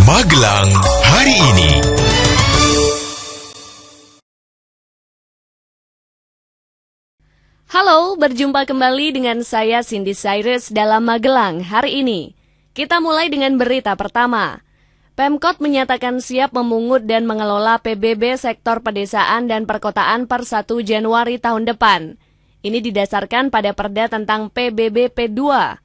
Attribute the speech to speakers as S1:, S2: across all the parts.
S1: Magelang hari ini.
S2: Halo, berjumpa kembali dengan saya Cindy Cyrus dalam Magelang hari ini. Kita mulai dengan berita pertama. Pemkot menyatakan siap memungut dan mengelola PBB sektor pedesaan dan perkotaan per 1 Januari tahun depan. Ini didasarkan pada Perda tentang PBB P2.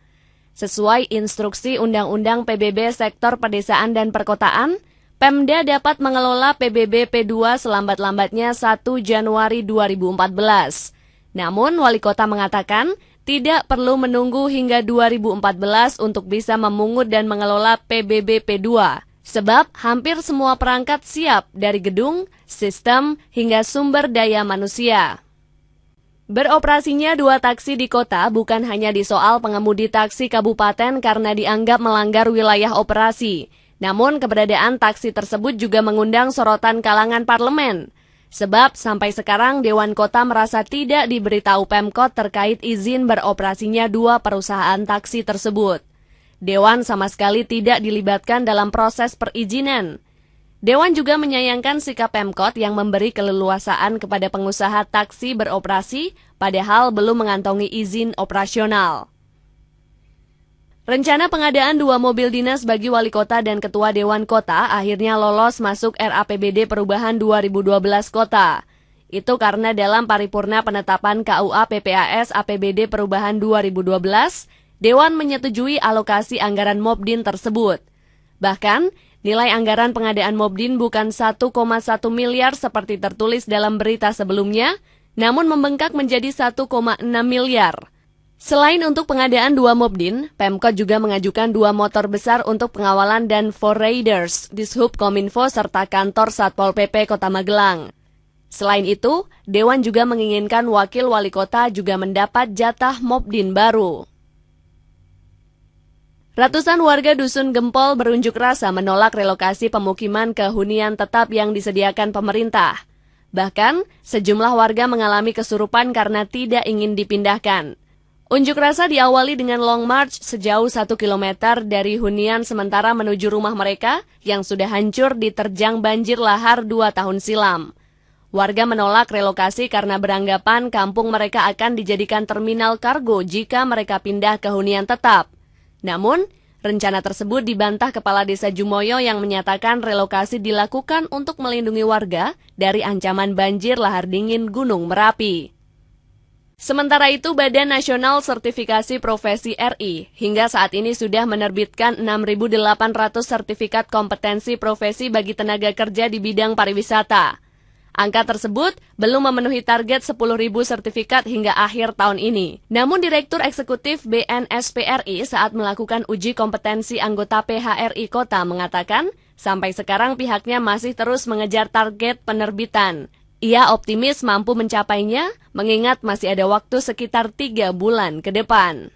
S2: Sesuai instruksi Undang-Undang PBB sektor pedesaan dan perkotaan, Pemda dapat mengelola PBB P2 selambat-lambatnya 1 Januari 2014. Namun, Wali Kota mengatakan tidak perlu menunggu hingga 2014 untuk bisa memungut dan mengelola PBB P2. Sebab hampir semua perangkat siap dari gedung, sistem, hingga sumber daya manusia. Beroperasinya 2 taksi di kota bukan hanya disoal pengemudi taksi kabupaten karena dianggap melanggar wilayah operasi. Namun keberadaan taksi tersebut juga mengundang sorotan kalangan parlemen. Sebab sampai sekarang Dewan Kota merasa tidak diberitahu Pemkot terkait izin beroperasinya 2 perusahaan taksi tersebut. Dewan sama sekali tidak dilibatkan dalam proses perizinan. Dewan juga menyayangkan sikap Pemkot yang memberi keleluasaan kepada pengusaha taksi beroperasi, padahal belum mengantongi izin operasional. Rencana pengadaan 2 mobil dinas bagi Wali Kota dan Ketua Dewan Kota akhirnya lolos masuk RAPBD Perubahan 2012 Kota. Itu karena dalam paripurna penetapan KUA PPAS APBD Perubahan 2012, Dewan menyetujui alokasi anggaran Mobdin tersebut. Bahkan, nilai anggaran pengadaan Mobdin bukan 1,1 miliar seperti tertulis dalam berita sebelumnya, namun membengkak menjadi 1,6 miliar. Selain untuk pengadaan 2 Mobdin, Pemkot juga mengajukan 2 motor besar untuk pengawalan dan Forraiders, Dishub Kominfo serta kantor Satpol PP Kota Magelang. Selain itu, Dewan juga menginginkan Wakil Wali Kota juga mendapat jatah Mobdin baru. Ratusan warga Dusun Gempol berunjuk rasa menolak relokasi pemukiman ke hunian tetap yang disediakan pemerintah. Bahkan, sejumlah warga mengalami kesurupan karena tidak ingin dipindahkan. Unjuk rasa diawali dengan long march sejauh 1 km dari hunian sementara menuju rumah mereka yang sudah hancur diterjang banjir lahar 2 tahun silam. Warga menolak relokasi karena beranggapan kampung mereka akan dijadikan terminal kargo jika mereka pindah ke hunian tetap. Namun, rencana tersebut dibantah Kepala Desa Jumoyo yang menyatakan relokasi dilakukan untuk melindungi warga dari ancaman banjir lahar dingin Gunung Merapi. Sementara itu, Badan Nasional Sertifikasi Profesi RI hingga saat ini sudah menerbitkan 6.800 sertifikat kompetensi profesi bagi tenaga kerja di bidang pariwisata. Angka tersebut belum memenuhi target 10.000 sertifikat hingga akhir tahun ini. Namun Direktur Eksekutif BNSPRI saat melakukan uji kompetensi anggota PHRI Kota mengatakan, sampai sekarang pihaknya masih terus mengejar target penerbitan. Ia optimis mampu mencapainya, mengingat masih ada waktu sekitar 3 bulan ke depan.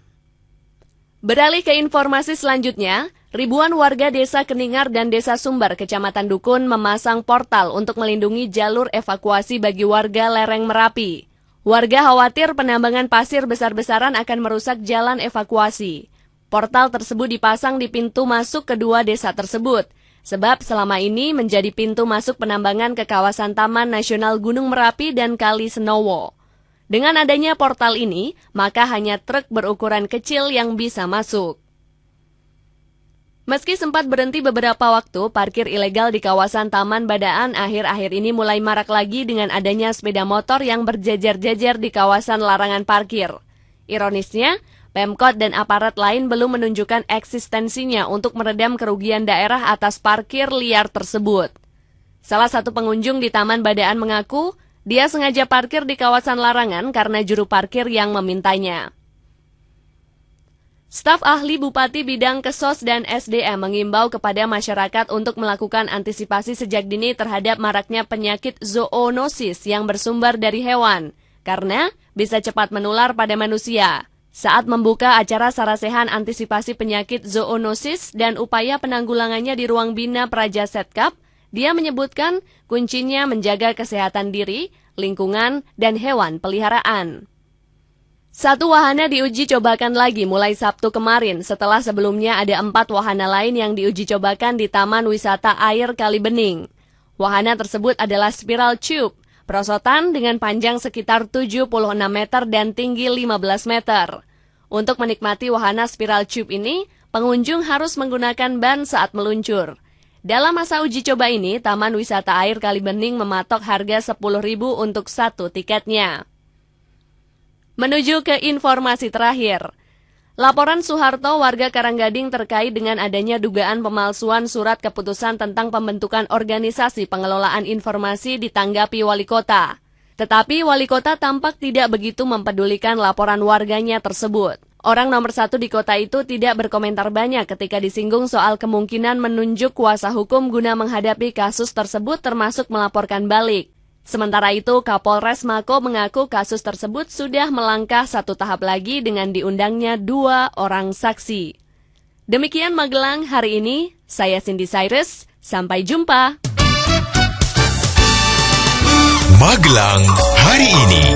S2: Beralih ke informasi selanjutnya, ribuan warga Desa Keningar dan Desa Sumber, Kecamatan Dukun memasang portal untuk melindungi jalur evakuasi bagi warga lereng Merapi. Warga khawatir penambangan pasir besar-besaran akan merusak jalan evakuasi. Portal tersebut dipasang di pintu masuk kedua desa tersebut, sebab selama ini menjadi pintu masuk penambangan ke kawasan Taman Nasional Gunung Merapi dan Kali Senowo. Dengan adanya portal ini, maka hanya truk berukuran kecil yang bisa masuk. Meski sempat berhenti beberapa waktu, parkir ilegal di kawasan Taman Badaan akhir-akhir ini mulai marak lagi dengan adanya sepeda motor yang berjejer-jejer di kawasan larangan parkir. Ironisnya, Pemkot dan aparat lain belum menunjukkan eksistensinya untuk meredam kerugian daerah atas parkir liar tersebut. Salah satu pengunjung di Taman Badaan mengaku, dia sengaja parkir di kawasan larangan karena juru parkir yang memintanya. Staf ahli Bupati Bidang Kesos dan SDM mengimbau kepada masyarakat untuk melakukan antisipasi sejak dini terhadap maraknya penyakit zoonosis yang bersumber dari hewan, karena bisa cepat menular pada manusia. Saat membuka acara sarasehan antisipasi penyakit zoonosis dan upaya penanggulangannya di Ruang Bina Praja Setkap, dia menyebutkan kuncinya menjaga kesehatan diri, lingkungan, dan hewan peliharaan. Satu wahana diuji cobakan lagi mulai Sabtu kemarin setelah sebelumnya ada 4 wahana lain yang diuji cobakan di Taman Wisata Air Kalibening. Wahana tersebut adalah Spiral Tube, perosotan dengan panjang sekitar 76 meter dan tinggi 15 meter. Untuk menikmati wahana Spiral Tube ini, pengunjung harus menggunakan ban saat meluncur. Dalam masa uji coba ini, Taman Wisata Air Kalibening mematok harga Rp10.000 untuk satu tiketnya. Menuju ke informasi terakhir. Laporan Soeharto warga Karanggading terkait dengan adanya dugaan pemalsuan surat keputusan tentang pembentukan organisasi pengelolaan informasi ditanggapi wali kota. Tetapi wali kota tampak tidak begitu mempedulikan laporan warganya tersebut. Orang nomor 1 di kota itu tidak berkomentar banyak ketika disinggung soal kemungkinan menunjuk kuasa hukum guna menghadapi kasus tersebut termasuk melaporkan balik. Sementara itu, Kapolres Mako mengaku kasus tersebut sudah melangkah satu tahap lagi dengan diundangnya 2 orang saksi. Demikian Magelang hari ini, saya Cindy Cyrus, sampai jumpa.
S1: Magelang hari ini.